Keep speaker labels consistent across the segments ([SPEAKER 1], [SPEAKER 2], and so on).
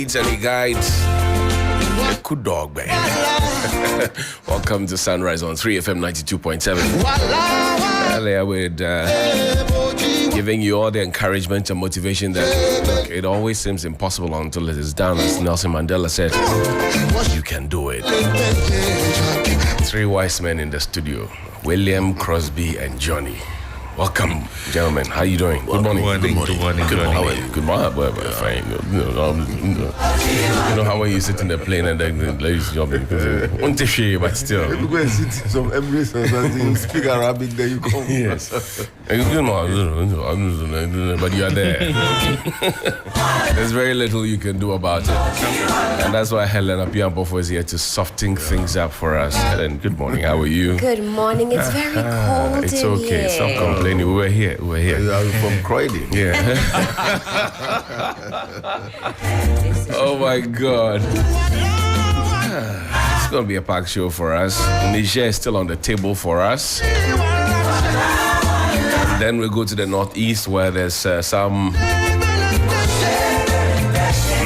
[SPEAKER 1] And he guides a good dog, man. Welcome to Sunrise on 3FM 92.7. Earlier with giving you all the encouragement and motivation that look, it always seems impossible until it is done. As Nelson Mandela said, you can do it. Three wise men in the studio, William, Crosby, and Johnny. Welcome, gentlemen. How are you doing?
[SPEAKER 2] Good morning. Good morning.
[SPEAKER 1] Good morning. Good morning. Fine. You know how when you sit in the plane and then the ladies jumping because but still.
[SPEAKER 2] You go and sit in some Emirates or something, speak Arabic, then you come.
[SPEAKER 1] Yes. But you are there. There's very little you can do about it. And that's why Helen Apiampofo is here to soften things up for us. Helen, good morning. How are you?
[SPEAKER 3] Good morning. It's very cold.
[SPEAKER 1] It's okay.
[SPEAKER 3] Here.
[SPEAKER 1] Stop complaining. We were here.
[SPEAKER 2] I'm from Croydon.
[SPEAKER 1] Yeah. Oh my God. It's going to be a packed show for us. Niger is still on the table for us. And then we go to the northeast where there's some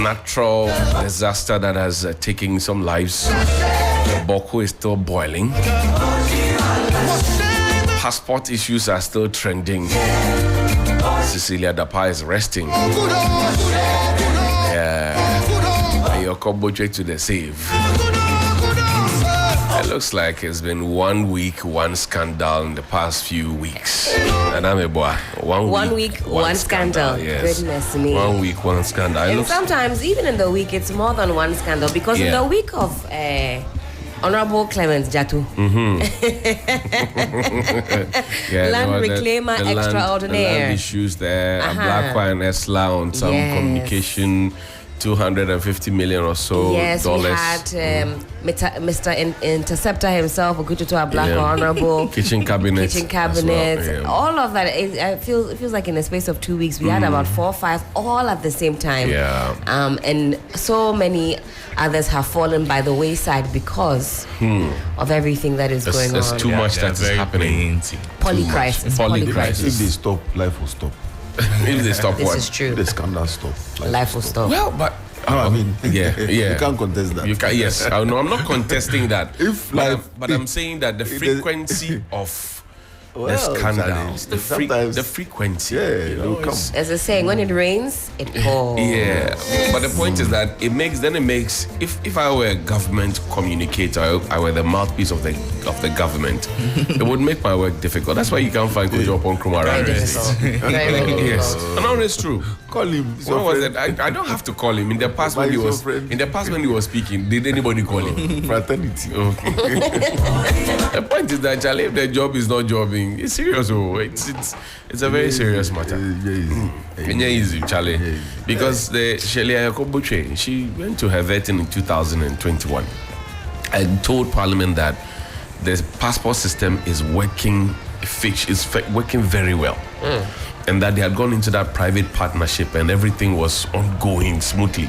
[SPEAKER 1] natural disaster that has taken some lives. The Boko is still boiling. Passport issues are still trending. Cecilia Dapa is resting. Yeah. Your combo check to the save. It looks like it's been 1 week, one scandal in the past few weeks. And I'm a boy.
[SPEAKER 3] One week, one scandal.
[SPEAKER 1] Yes.
[SPEAKER 3] Goodness me.
[SPEAKER 1] 1 week, one scandal.
[SPEAKER 3] And sometimes, even in the week, it's more than one scandal. Because in the week of Honorable Clement Jatu, land reclaimer extraordinaire.
[SPEAKER 1] Land issues there. Black Wine Esla on some communication. 250 million or so dollars.
[SPEAKER 3] Yes, we had Mr. Interceptor himself, Okututu Ablako, Honorable
[SPEAKER 1] kitchen cabinets.
[SPEAKER 3] All of that. It feels like in the space of 2 weeks we had about 4 or 5 all at the same time.
[SPEAKER 1] Yeah.
[SPEAKER 3] And so many others have fallen by the wayside because of everything that is going on.
[SPEAKER 1] There's too much that is happening.
[SPEAKER 3] Polycrisis.
[SPEAKER 2] If they stop, life will stop.
[SPEAKER 1] If they stop
[SPEAKER 3] this
[SPEAKER 1] what?
[SPEAKER 3] is true.
[SPEAKER 2] The scandal stop.
[SPEAKER 3] Life will stop.
[SPEAKER 1] Well, but
[SPEAKER 2] I mean,
[SPEAKER 1] yeah.
[SPEAKER 2] You can't contest that.
[SPEAKER 1] Yes, I'm not contesting that. But I'm saying that the frequency of the scandals, the frequency.
[SPEAKER 2] Yeah, will come.
[SPEAKER 3] As a saying, when it rains, it pours.
[SPEAKER 1] Yeah, but the point is that it makes. If I were a government communicator, I were the mouthpiece of the government, it would make my work difficult. That's why you can't find Kojo Upon Krumah around. Yes, no, it's true.
[SPEAKER 2] Call him.
[SPEAKER 1] When was it? I don't have to call him. In the past when he was speaking, did anybody call him?
[SPEAKER 2] Fraternity.
[SPEAKER 1] Okay. The point is that Charlie, if the job is not jobbing, it's serious. It's a very serious matter. Easy, Charlie. Because the Shelia Yakobuche, she went to her vetting in 2021 and told Parliament that the passport system is working very well. And that they had gone into that private partnership and everything was ongoing smoothly.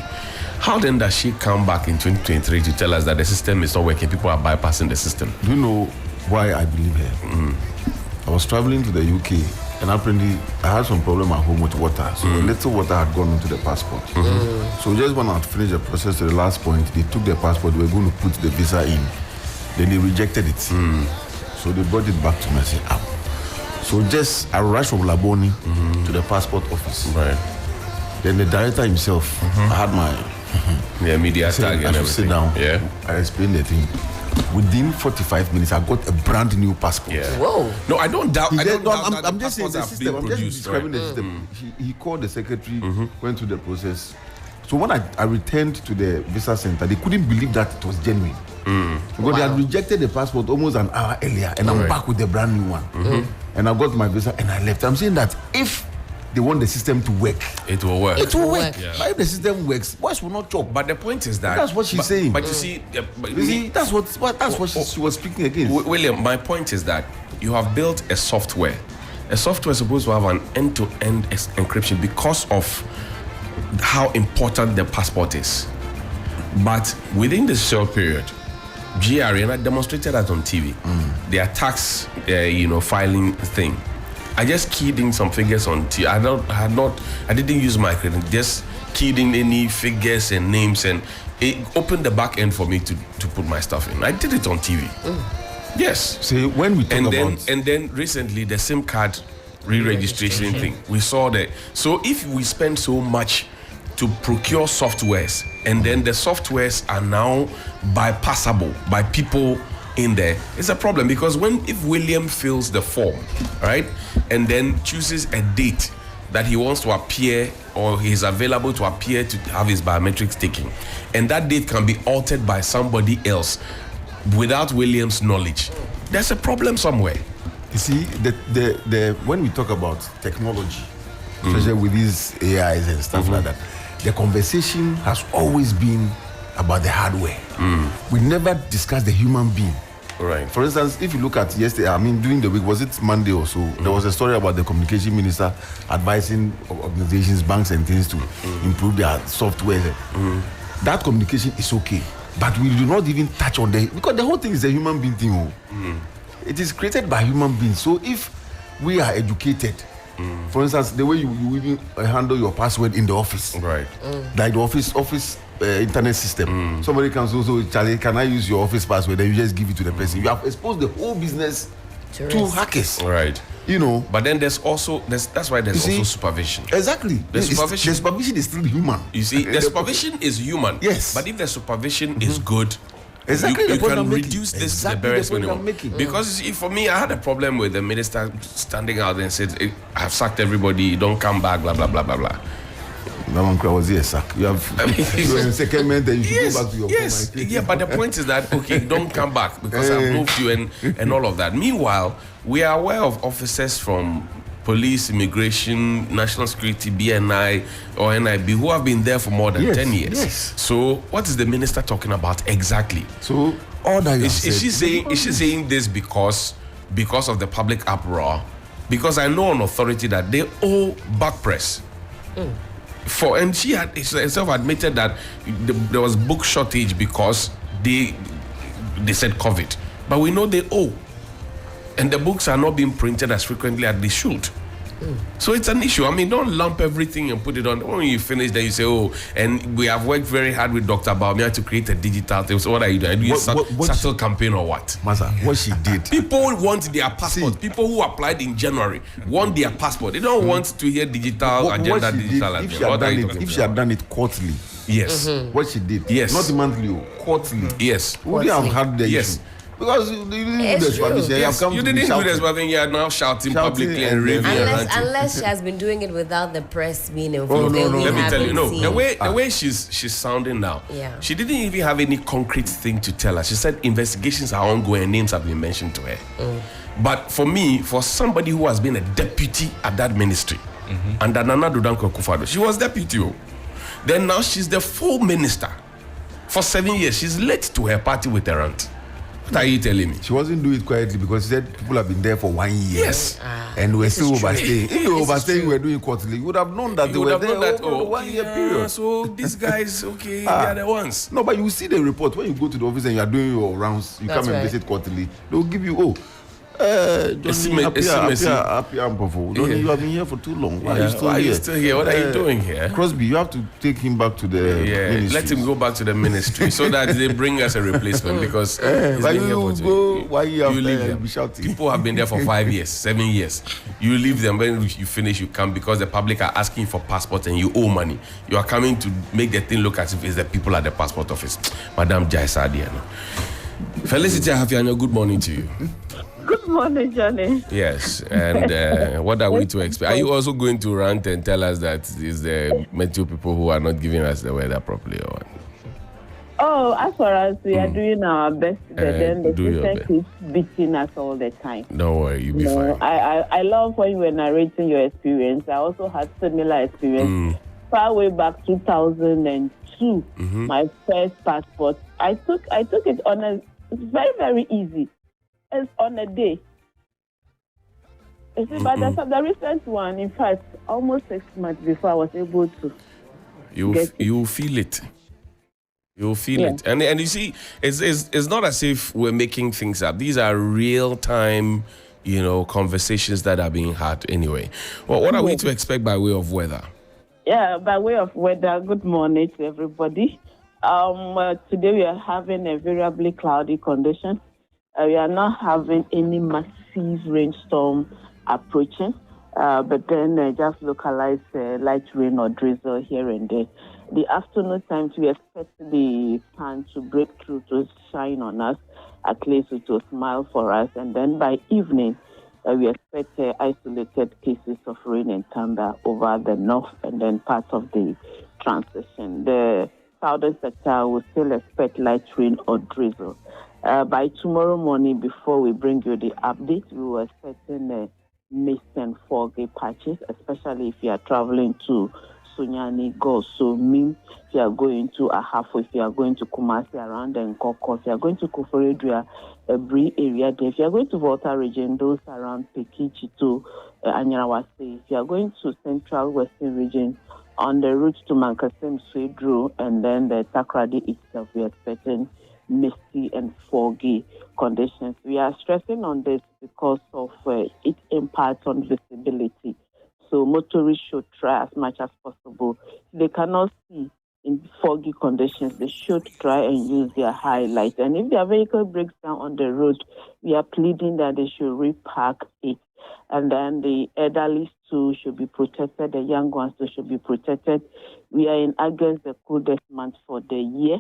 [SPEAKER 1] How then does she come back in 2023 to tell us that the system is not working? People are bypassing the system.
[SPEAKER 2] Do you know why I believe her? I was traveling to the UK and apparently I had some problem at home with water. So the little water had gone into the passport. So just when I had finished the process to the last point, they took the passport, they were going to put the visa in. Then they rejected it. So they brought it back to me and said, So just I rushed from Laboni to the passport office.
[SPEAKER 1] Right.
[SPEAKER 2] Then the director himself, I had my
[SPEAKER 1] media tag and everything.
[SPEAKER 2] Sit down.
[SPEAKER 1] Yeah.
[SPEAKER 2] I explained the thing. Within 45 minutes, I got a brand new passport.
[SPEAKER 1] Yeah.
[SPEAKER 3] Whoa.
[SPEAKER 1] No, I don't doubt.
[SPEAKER 2] I'm just saying the system. I'm just describing the system. He called the secretary, went through the process. So when I returned to the visa center, they couldn't believe that it was genuine. Because they had rejected the passport almost an hour earlier, and I'm back with the brand new one. And I got my visa and I left. I'm saying that if they want the system to work,
[SPEAKER 1] it will work.
[SPEAKER 2] It will work. Yeah. But if the system works, boys will not chop.
[SPEAKER 1] But the point is that
[SPEAKER 2] that's what she's saying.
[SPEAKER 1] But you see,
[SPEAKER 2] that's what she was speaking against.
[SPEAKER 1] William, my point is that you have built a software. A software is supposed to have an end-to-end encryption because of how important the passport is. But within the short period, GRA, and I demonstrated that on TV, their tax, filing thing. I just keyed in some figures on TV. I didn't use my credit. Just keyed in any figures and names, and it opened the back end for me to put my stuff in. I did it on TV. Yes.
[SPEAKER 2] See, when we talk
[SPEAKER 1] and then recently the SIM card re-registration thing, we saw that. So if we spend so much to procure softwares, and then the softwares are now bypassable by people in there, it's a problem, because if William fills the form, right, and then chooses a date that he wants to appear, or he's available to appear to have his biometrics taken, and that date can be altered by somebody else without William's knowledge, there's a problem somewhere.
[SPEAKER 2] you see, the when we talk about technology, especially with these AIs and stuff like that, the conversation has always been about the hardware. We never discuss the human being.
[SPEAKER 1] Right.
[SPEAKER 2] For instance, if you look at yesterday, I mean, during the week, was it Monday or so, there was a story about the communication minister advising organizations, banks and things to improve their software. That communication is okay, but we do not even touch on because the whole thing is a human being thing. It is created by human beings. So if we are educated, for instance, the way you even handle your password in the office,
[SPEAKER 1] Right.
[SPEAKER 2] like the office internet system. Somebody comes also, Charlie, can I use your office password? Then you just give it to the person. You have exposed the whole business to hackers.
[SPEAKER 1] Right.
[SPEAKER 2] You know.
[SPEAKER 1] But then that's why there's also supervision.
[SPEAKER 2] Exactly.
[SPEAKER 1] The
[SPEAKER 2] supervision is still human.
[SPEAKER 1] You see, the supervision is human.
[SPEAKER 2] Yes.
[SPEAKER 1] But if the supervision is good,
[SPEAKER 2] Exactly,
[SPEAKER 1] you
[SPEAKER 2] the point
[SPEAKER 1] can
[SPEAKER 2] I'm making.
[SPEAKER 1] reduce this
[SPEAKER 2] Exactly
[SPEAKER 1] to the barest
[SPEAKER 2] the point
[SPEAKER 1] minimum.
[SPEAKER 2] I'm making.
[SPEAKER 1] Because you see, for me, I had a problem with the minister standing out and said, "I've sacked everybody. Don't come back." Blah blah blah blah blah.
[SPEAKER 2] That one was a sack. You have you're in secondment, then you should go back to your
[SPEAKER 1] former. Yeah, but the point is that okay, don't come back because I've moved you and all of that. Meanwhile, we are aware of officers from police, immigration, national security, BNI or NIB who have been there for more than 10 years.
[SPEAKER 2] Yes.
[SPEAKER 1] So what is the minister talking about exactly?
[SPEAKER 2] So all that
[SPEAKER 1] is she saying this because of the public uproar? Because I know on authority that they owe back press. And she had herself admitted that there was book shortage because they said COVID, but we know they owe, and the books are not being printed as frequently as they should. So it's an issue. I mean, don't lump everything and put it on. When you finish, then you say, "Oh, and we have worked very hard with Dr. Baumia to create a digital thing." So what are you doing? Are you doing a subtle campaign or what?
[SPEAKER 2] Masa, what she did.
[SPEAKER 1] People want their passport. People who applied in January want their passport. They don't want to hear digital agenda, digital agenda.
[SPEAKER 2] If she had done it quarterly,
[SPEAKER 1] yes.
[SPEAKER 2] What she did,
[SPEAKER 1] yes,
[SPEAKER 2] not monthly, quarterly,
[SPEAKER 1] yes,
[SPEAKER 2] would have had the issue. Because you didn't do the supervision.
[SPEAKER 1] Yes, you didn't do the supervision. You are now shouting publicly and raving.
[SPEAKER 3] Unless she has been doing it without the press being involved.
[SPEAKER 2] No.
[SPEAKER 1] Let me tell you, the way she's sounding now, she didn't even have any concrete thing to tell us. She said investigations are ongoing, names have been mentioned to her. But for me, for somebody who has been a deputy at that ministry, under Nana Dodanko Akufo-Addo, she was deputy. Then now she's the full minister for 7 years. She's late to her party with her rant. What are you telling me?
[SPEAKER 2] She wasn't doing it quietly because she said people have been there for 1 year.
[SPEAKER 1] Yes.
[SPEAKER 2] And we're still overstaying. If you were overstaying, we were doing quarterly. You would have known that they were there over 1 year period.
[SPEAKER 1] So these guys, they are the ones.
[SPEAKER 2] No, but you see the report. When you go to the office and you are doing your rounds, you come and visit quarterly. They will give you, Johnny, you have been here for too long. Why are you still here?
[SPEAKER 1] What are you doing here?
[SPEAKER 2] Crosby, you have to take him back to the ministry.
[SPEAKER 1] Let him go back to the ministry so that they bring us a replacement because
[SPEAKER 2] you
[SPEAKER 1] leave them. People have been there for 5 years, 7 years. You leave them, when you finish, you come because the public are asking for passport and you owe money. You are coming to make the thing look as if it's the people at the passport office. Madam Jai Sadiano. Felicity Hafiano, good morning to you.
[SPEAKER 4] Good morning, Johnny.
[SPEAKER 1] Yes, and what are we to expect? Are you also going to rant and tell us that it's the Metro people who are not giving us the weather properly or what?
[SPEAKER 4] Oh, as far as we are doing our best, but then the system keeps beating us all the time.
[SPEAKER 1] Don't worry, you'll be fine.
[SPEAKER 4] I love when you were narrating your experience. I also had similar experience. Far way back 2002, my first passport. I took it on it's very, very easy. It's on a day. You see, but the recent one, in fact, almost 6 months before I was able to.
[SPEAKER 1] You feel it. You'll feel it. And you see, it's not as if we're making things up. These are real time, conversations that are being had anyway. Well, what are we to expect by way of weather?
[SPEAKER 4] Yeah, by way of weather, good morning to everybody. Today we are having a variably cloudy condition. We are not having any massive rainstorm approaching, but then just localized light rain or drizzle here and there. The afternoon times we expect the sun to break through to shine on us, at least it will smile for us, and then by evening we expect isolated cases of rain and thunder over the north and then parts of the transition. The southern sector will still expect light rain or drizzle. By tomorrow morning, before we bring you the update, we were expecting mist and foggy patches, especially if you are traveling to Sunyani, Goso, Mim, if you are going to Ahafo, if you are going to Kumasi around Nkoko, if you are going to Kufuredua, Ebri area there, if you are going to Volta region, those around Peki, Chito, Anyarawase, if you are going to Central Western region, on the route to Mankasim, Swedru, and then the Takrady itself, we are expecting misty and foggy conditions. We are stressing on this because of its impact on visibility. So motorists should try as much as possible. If they cannot see in foggy conditions, they should try and use their highlights. And if their vehicle breaks down on the road, we are pleading that they should repark it. And then the elderly too should be protected, the young ones too should be protected. We are in August, the coolest month for the year.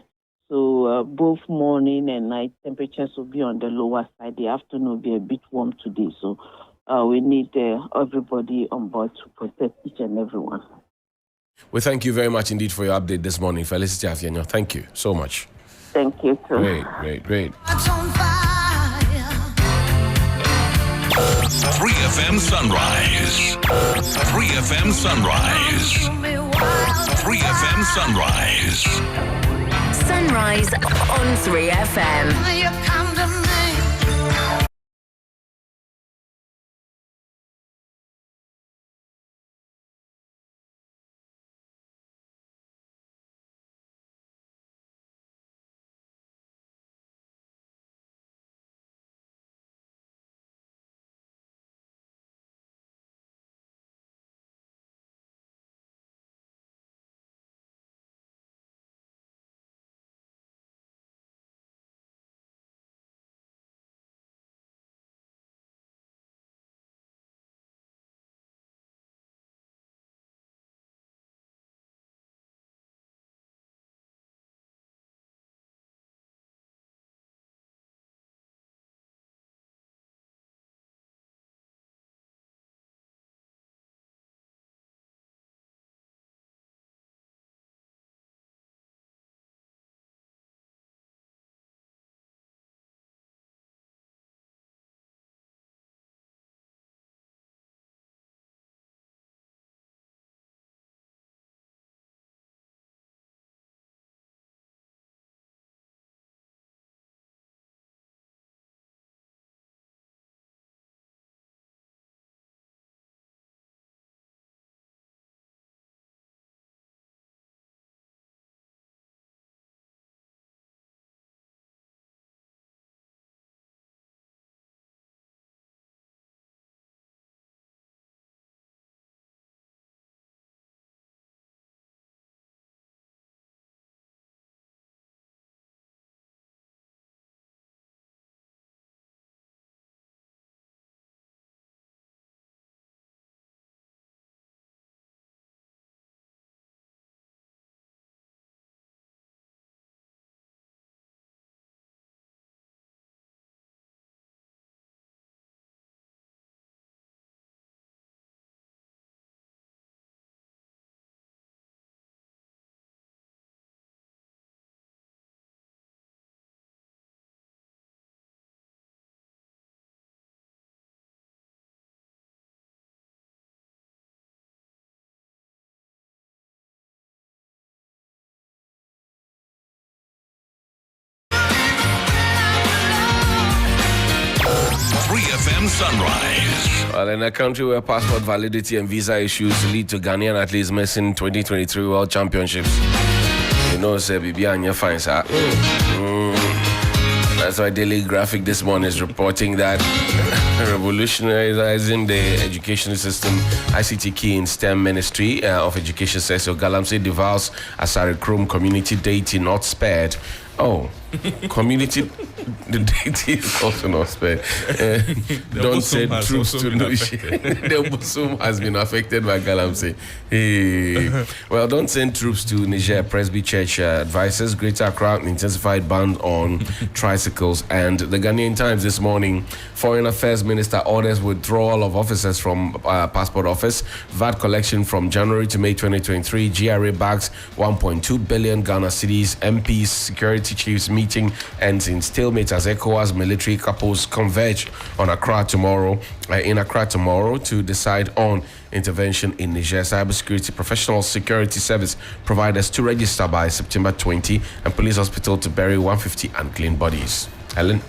[SPEAKER 4] So both morning and night temperatures will be on the lower side. The afternoon will be a bit warm today. So we need everybody on board to protect each and every one.
[SPEAKER 1] Well, thank you very much indeed for your update this morning, Felicity Afienyo. Thank you so much.
[SPEAKER 4] Thank you, too.
[SPEAKER 1] Great.
[SPEAKER 5] 3FM Sunrise. 3FM Sunrise. 3FM Sunrise.
[SPEAKER 6] Sunrise on 3FM.
[SPEAKER 5] Sunrise.
[SPEAKER 1] Well, in a country where passport validity and visa issues lead to Ghanaian athletes missing 2023 World Championships, you know, say, Bibi, and you're fine, sir. That's why Daily Graphic this morning is reporting that revolutionizing the education system, ICT key in STEM Ministry of Education says so. Galamsey devours Asari Chrome community deity not spared. Oh, community, the deity is also not spared. Don't send troops to Niger. The Busum has been affected by Galamsey. Hey. Well, don't send troops to Niger. Presby Church advises Greater Accra intensified ban on tricycles. And the Ghanaian Times this morning, Foreign Affairs Minister orders withdrawal of officers from Passport Office. VAT collection from January to May 2023. GRA bags 1.2 billion Ghana cedis. MPs, security chiefs meeting ends in stalemate as ECOWAS military couples converge on Accra tomorrow, in Accra tomorrow to decide on intervention in Niger. Cybersecurity professional security service providers to register by September 20 and police hospital to bury 150 unclean bodies. Helen?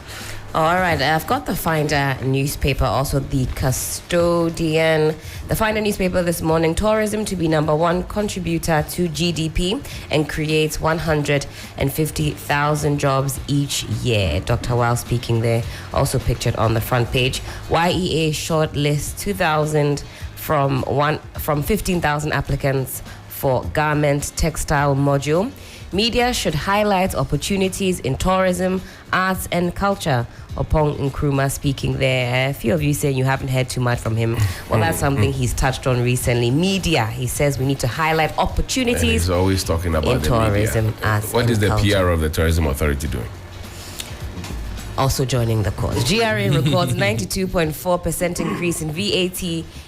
[SPEAKER 3] All right, I've got the Finder newspaper, also the Custodian. The Finder newspaper this morning, tourism to be number one contributor to GDP and creates 150,000 jobs each year. Dr. Weil speaking there, also pictured on the front page. YEA shortlist 2,000 from 15,000 applicants for garment textile module. Media should highlight opportunities in tourism, arts, and culture. Upon Nkrumah speaking there, a few of you saying you haven't heard too much from him. Well, that's something he's touched on recently. Media, he says we need to highlight opportunities. And
[SPEAKER 1] he's always talking about
[SPEAKER 3] in
[SPEAKER 1] the
[SPEAKER 3] tourism,
[SPEAKER 1] media.
[SPEAKER 3] arts,
[SPEAKER 1] what
[SPEAKER 3] and
[SPEAKER 1] is the
[SPEAKER 3] culture.
[SPEAKER 1] PR of the Tourism Authority doing?
[SPEAKER 3] Also joining the cause. GRA records 92.4% increase in VAT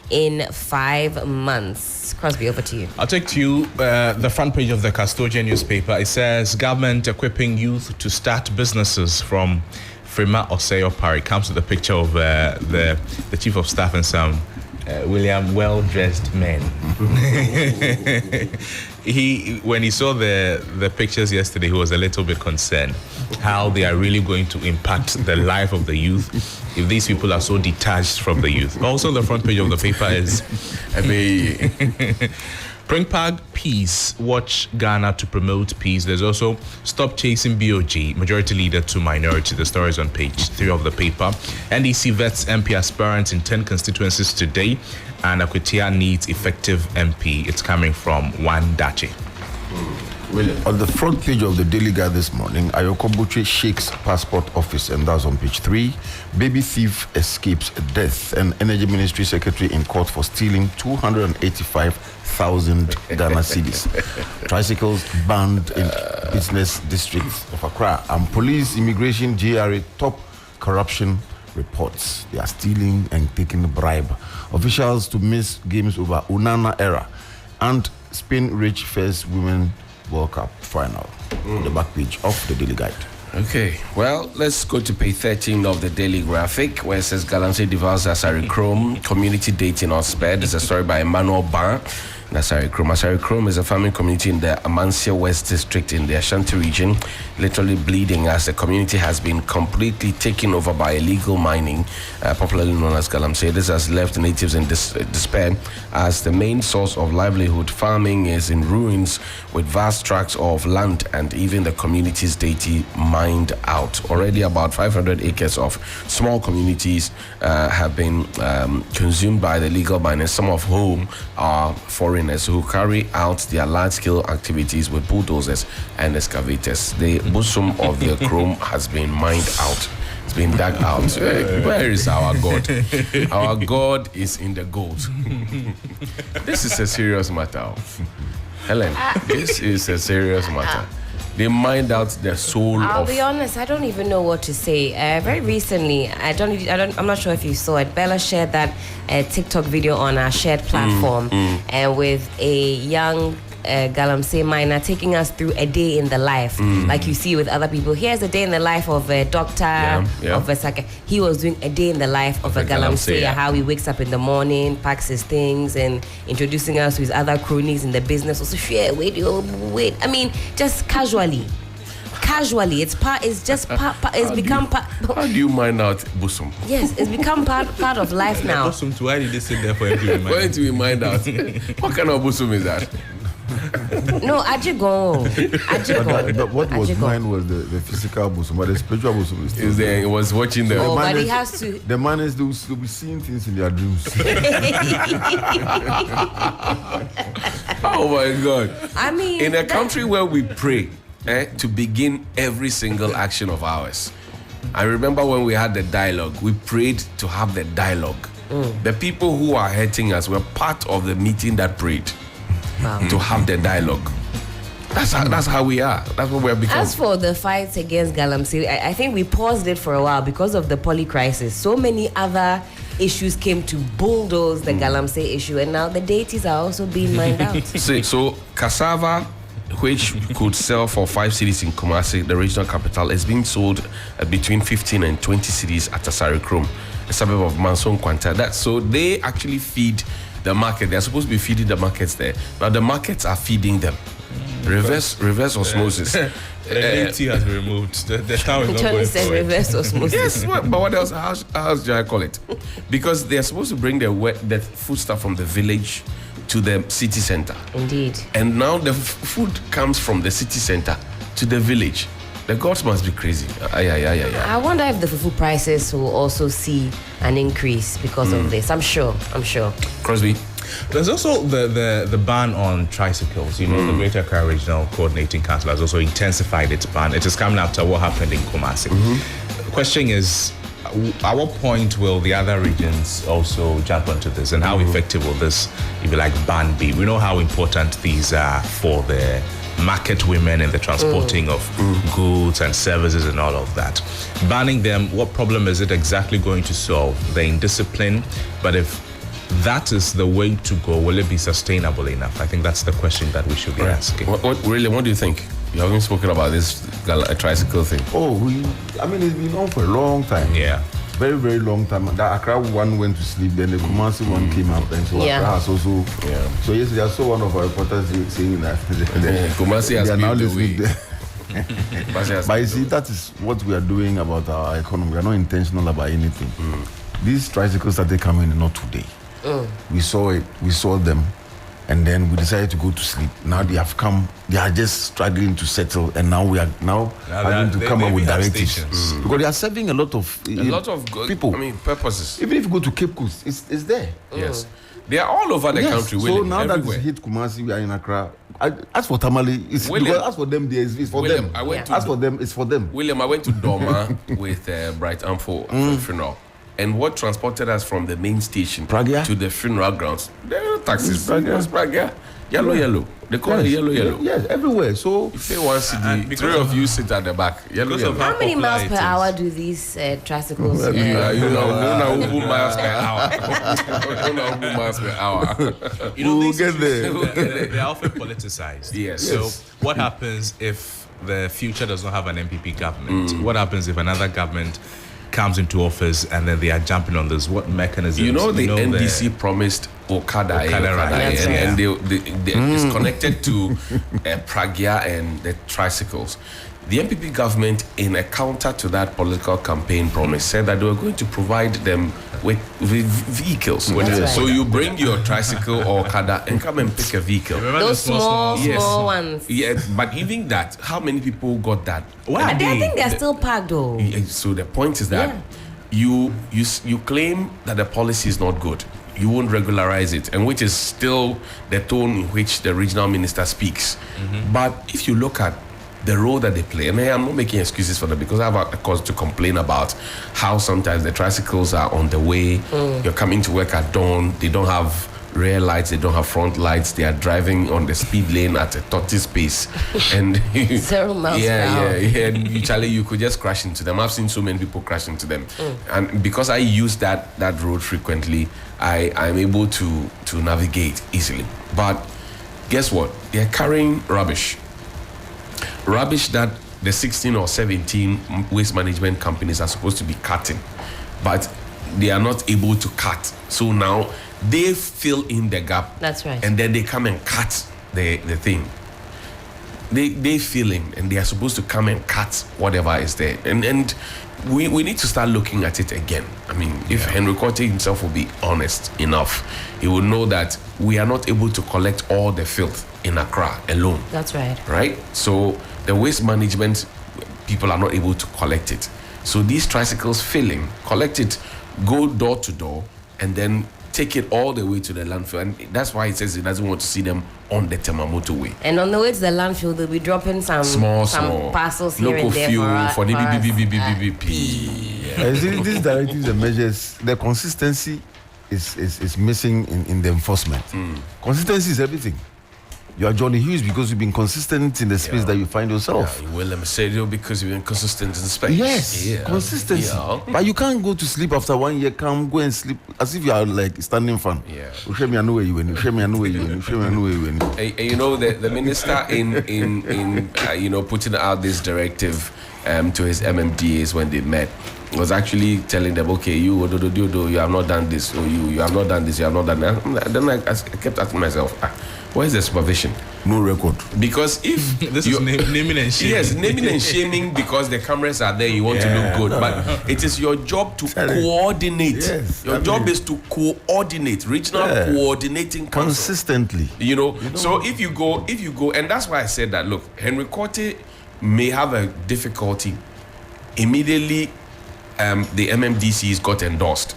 [SPEAKER 3] in 5 months. Crosby, over to you.
[SPEAKER 7] I'll take to you the front page of the Custodian newspaper. It says government equipping youth to start businesses from Frima Oseyo Parry. Comes with a picture of the chief of staff and some William well-dressed men. When he saw the pictures yesterday, he was a little bit concerned how they are really going to impact the life of the youth if these people are so detached from the youth. Also, the front page of the paper is Pringpag Peace, watch Ghana to promote peace. There's also Stop Chasing BOG, majority leader to minority. The story is on page 3 of the paper. NDC vets MP aspirants in 10 constituencies today, and Akwetia needs effective MP. It's coming from Wan Dache.
[SPEAKER 2] On the front page of the Daily Guide this morning, Ayoko Butchie shakes passport office, and that's on page 3. Baby thief escapes death, and Energy Ministry Secretary in court for stealing 285,000 Ghana cedis. Tricycles banned in business districts of Accra, and police, immigration, GRA top corruption reports. They are stealing and taking bribe. Officials to miss games over Unana era, and Spain reach first women World Cup final. The back page of the Daily Guide.
[SPEAKER 1] Okay, well, let's go to page 13 of the Daily Graphic, where it says Galamsey devours Asari Chrome, community dating on spared. There's a story by Emmanuel Ban. Asari Chrome. Asari Chrome is a farming community in the Amansia West district in the Ashanti region, literally bleeding as the community has been completely taken over by illegal mining, popularly known as Galamsey. This has left natives in despair as the main source of livelihood. Farming is in ruins with vast tracts of land and even the community's deity mined out. Already about 500 acres of small communities have been consumed by the illegal miners, some of whom are foreigners who carry out their large-scale activities with bulldozers and excavators. The bosom of the chrome has been mined out. It's been dug out. Where is our God? Our God is in the gold. This is a serious matter. Helen, this is a serious matter. They mined out the soul
[SPEAKER 3] I'll
[SPEAKER 1] of...
[SPEAKER 3] be honest, I don't even know what to say. Very recently, I'm not sure if you saw it, Bella shared that TikTok video on our shared platform with a young Galamsey miner taking us through a day in the life, like you see with other people. Here's a day in the life of a doctor, of a he was doing a day in the life of a Galamsey, how he wakes up in the morning, packs his things, and introducing us to his other cronies in the business. Also, wait. I mean, just casually. It's become part.
[SPEAKER 1] How do you mine out bosom?
[SPEAKER 3] Yes, it's become part of life now.
[SPEAKER 7] Bosom, why did they sit there for him to remind?
[SPEAKER 1] Why to be mined out? What kind of bosom is that?
[SPEAKER 3] No, Ajigon.
[SPEAKER 2] But what was
[SPEAKER 3] Ajigon.
[SPEAKER 2] mine was the physical bosom, but the spiritual bosom is still
[SPEAKER 1] Is there? He was watching the.
[SPEAKER 3] Oh,
[SPEAKER 2] man
[SPEAKER 3] but he
[SPEAKER 2] is-
[SPEAKER 3] has to.
[SPEAKER 2] The man is they'll be seeing things in their dreams.
[SPEAKER 1] Oh my God!
[SPEAKER 3] I mean,
[SPEAKER 1] In a country where we pray to begin every single action of ours, I remember when we had the dialogue, we prayed to have the dialogue. The people who are hurting us were part of the meeting that prayed to have the dialogue. That's how we are. That's what we have become.
[SPEAKER 3] As for the fights against Galamsey, I think we paused it for a while because of the poly crisis. So many other issues came to bulldoze the Galamsey issue, and now the deities are also being mined out.
[SPEAKER 1] So cassava, which could sell for 5 cities in Kumasi, the regional capital, is being sold between 15 and 20 cities at Asari Krom, a suburb of Manson Kwanta. So they actually feed the market. They're supposed to be feeding the markets there. Now the markets are feeding them. Reverse osmosis.
[SPEAKER 7] The deity has been removed. The town is not
[SPEAKER 3] Johnny
[SPEAKER 7] going
[SPEAKER 3] said
[SPEAKER 7] forward.
[SPEAKER 3] reverse osmosis.
[SPEAKER 1] Yes, but what else? How do I call it? Because they're supposed to bring the food stuff from the village to the city center.
[SPEAKER 3] Indeed.
[SPEAKER 1] And now the food comes from the city center to the village. The gods must be crazy.
[SPEAKER 3] I wonder if the fufu prices will also see an increase because of this. I'm sure.
[SPEAKER 1] Crosby.
[SPEAKER 7] There's also the ban on tricycles. You know, the Greater Accra Regional Coordinating Council has also intensified its ban. It is coming after what happened in Kumasi. The question is, at what point will the other regions also jump onto this, and how effective will this, if you like, ban be? We know how important these are for the market women and the transporting of goods and services and all of that. Banning them, what problem is it exactly going to solve? The indiscipline. But if that is the way to go, will it be sustainable enough? I think that's the question that we should be asking.
[SPEAKER 1] What do you think? You haven't spoken about this tricycle thing.
[SPEAKER 2] It's been on for a long time.
[SPEAKER 7] Yeah.
[SPEAKER 2] Very, very long time. The Accra one went to sleep, then the Kumasi one came up, and so
[SPEAKER 3] Yeah.
[SPEAKER 2] Accra has also.
[SPEAKER 1] Yeah.
[SPEAKER 2] So yesterday I saw one of our reporters saying that
[SPEAKER 1] Kumasi has
[SPEAKER 2] they are now
[SPEAKER 1] paved the
[SPEAKER 2] listening.
[SPEAKER 1] way. Kumasi has
[SPEAKER 2] But you see, that is what we are doing about our economy. We are not intentional about anything. These tricycles started coming not today. We saw it, we saw them, and then we decided to go to sleep. Now they have come, they are just struggling to settle, and now we are having to come up with directives. Because they are serving a lot of people.
[SPEAKER 1] Purposes.
[SPEAKER 2] Even if you go to Cape Coast, it's there.
[SPEAKER 1] Yes. They are all over the country.
[SPEAKER 2] So
[SPEAKER 1] William,
[SPEAKER 2] now that
[SPEAKER 1] everywhere.
[SPEAKER 2] it's hit Kumasi, we are in Accra. As for Tamale, it's
[SPEAKER 1] William.
[SPEAKER 2] because as for them, it's for
[SPEAKER 1] William,
[SPEAKER 2] them.
[SPEAKER 1] I went to
[SPEAKER 2] As for them, it's for them.
[SPEAKER 1] William, I went to Doma with Bright Amfo for the funeral. And what transported us from the main station
[SPEAKER 2] Pragia?
[SPEAKER 1] to the funeral grounds? There are taxis. Pragia. Yellow. They call it yellow.
[SPEAKER 2] Yes, everywhere. So
[SPEAKER 1] You pay 1 CD,
[SPEAKER 7] And because
[SPEAKER 1] 3 of you sit at the back. Yellow.
[SPEAKER 7] Because of
[SPEAKER 3] How many
[SPEAKER 7] popular
[SPEAKER 3] miles
[SPEAKER 7] it
[SPEAKER 3] per
[SPEAKER 7] is.
[SPEAKER 3] hour do these tricycles?
[SPEAKER 1] You know, miles per hour. Miles per hour.
[SPEAKER 7] You know,
[SPEAKER 2] We'll
[SPEAKER 7] these
[SPEAKER 2] get
[SPEAKER 7] issues,
[SPEAKER 2] there.
[SPEAKER 7] they are often politicized.
[SPEAKER 1] Yes.
[SPEAKER 7] So
[SPEAKER 2] Yes.
[SPEAKER 7] what happens if the future does not have an MPP government? What happens if another government comes into office and then they are jumping on this? What mechanisms?
[SPEAKER 1] You know, the NDC promised Okada
[SPEAKER 7] ride.
[SPEAKER 1] and it's connected to Pragia and the tricycles. The MPP government, in a counter to that political campaign promise, said that they were going to provide them with vehicles.
[SPEAKER 3] That's right.
[SPEAKER 1] So you bring your tricycle or Okada and come and pick a vehicle.
[SPEAKER 7] Remember
[SPEAKER 3] Those
[SPEAKER 7] the small
[SPEAKER 1] Yes.
[SPEAKER 3] small ones.
[SPEAKER 1] Yeah, but even that, how many people got that?
[SPEAKER 7] Why?
[SPEAKER 3] I think they're still packed though.
[SPEAKER 1] So the point is that you claim that the policy is not good. You won't regularize it, and which is still the tone in which the regional minister speaks. But if you look at the role that they play, and I'm not making excuses for them because I have a cause to complain about how sometimes the tricycles are on the way. You're coming to work at dawn, they don't have rear lights, they don't have front lights, they are driving on the speed lane at a tortoise pace, and
[SPEAKER 3] 0 miles per hour.
[SPEAKER 1] and you could just crash into them. I've seen so many people crash into them, and because I use that road frequently, I'm able to navigate easily. But guess what? They're carrying rubbish that the 16 or 17 waste management companies are supposed to be cutting, but they are not able to cut. So now they fill in the gap.
[SPEAKER 3] That's right.
[SPEAKER 1] And then they come and cut the thing. they feeling, and they are supposed to come and cut whatever is there. And we need to start looking at it again. I mean, if Henry Quartey himself will be honest enough, he will know that we are not able to collect all the filth in Accra alone.
[SPEAKER 3] That's right.
[SPEAKER 1] Right? So the waste management people are not able to collect it. So these tricycles filling, collect it, go door to door, and then take it all the way to the landfill. And that's why he says he doesn't want to see them on the Tema motorway.
[SPEAKER 3] And on the way to the landfill, they'll be dropping some
[SPEAKER 1] small
[SPEAKER 3] parcels here
[SPEAKER 1] local
[SPEAKER 3] and there
[SPEAKER 1] fuel for the
[SPEAKER 3] us.
[SPEAKER 2] These directives and measures, the consistency is missing in the enforcement. Consistency is everything. You are Johnny Hughes because you've been consistent in the space that you find yourself.
[SPEAKER 1] Yeah, Willem Sadio because you've been consistent in the space.
[SPEAKER 2] Yes, consistency. Yeah. But you can't go to sleep after 1 year, go and sleep as if you are like standing fan.
[SPEAKER 1] Yeah.
[SPEAKER 2] And
[SPEAKER 1] you know, the minister in putting out this directive to his MMDAs when they met was actually telling them, okay, you have not done this, or you have not done this, you have not done that. Then I kept asking myself, where's the supervision?
[SPEAKER 2] No record.
[SPEAKER 1] Because if
[SPEAKER 7] this is naming and shaming.
[SPEAKER 1] Yes, naming and shaming because the cameras are there, you want to look good. But it is your job to coordinate.
[SPEAKER 2] Yes,
[SPEAKER 1] your job is to coordinate, regional coordinating council.
[SPEAKER 2] Consistently.
[SPEAKER 1] You know, so if you go, and that's why I said that, look, Henry Quartey may have a difficulty immediately the MMDCs got endorsed.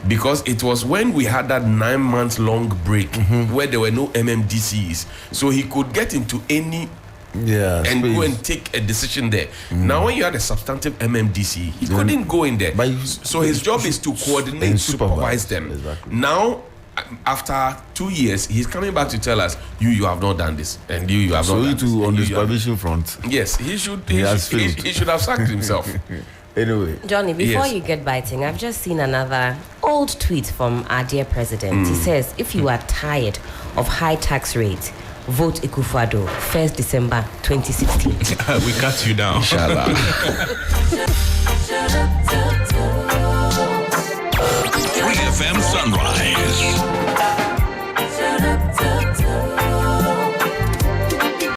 [SPEAKER 1] Because it was when we had that 9 months long break where there were no MMDCs. So he could get into any and go and take a decision there. Now, when you had a substantive MMDC, he couldn't go in there. So his job is to coordinate, supervise them.
[SPEAKER 2] Exactly.
[SPEAKER 1] Now, after 2 years, he's coming back to tell us, you have not done this, and you have not done this.
[SPEAKER 2] So on the supervision front.
[SPEAKER 1] Yes, he should have sacked himself.
[SPEAKER 2] Anyway,
[SPEAKER 3] Johnny, before you get biting, I've just seen another old tweet from our dear president. He says, if you are tired of high tax rates, vote Akufo-Addo 1st December 2016.
[SPEAKER 7] We cut you down.
[SPEAKER 1] Inshallah.
[SPEAKER 5] 3FM Sunrise.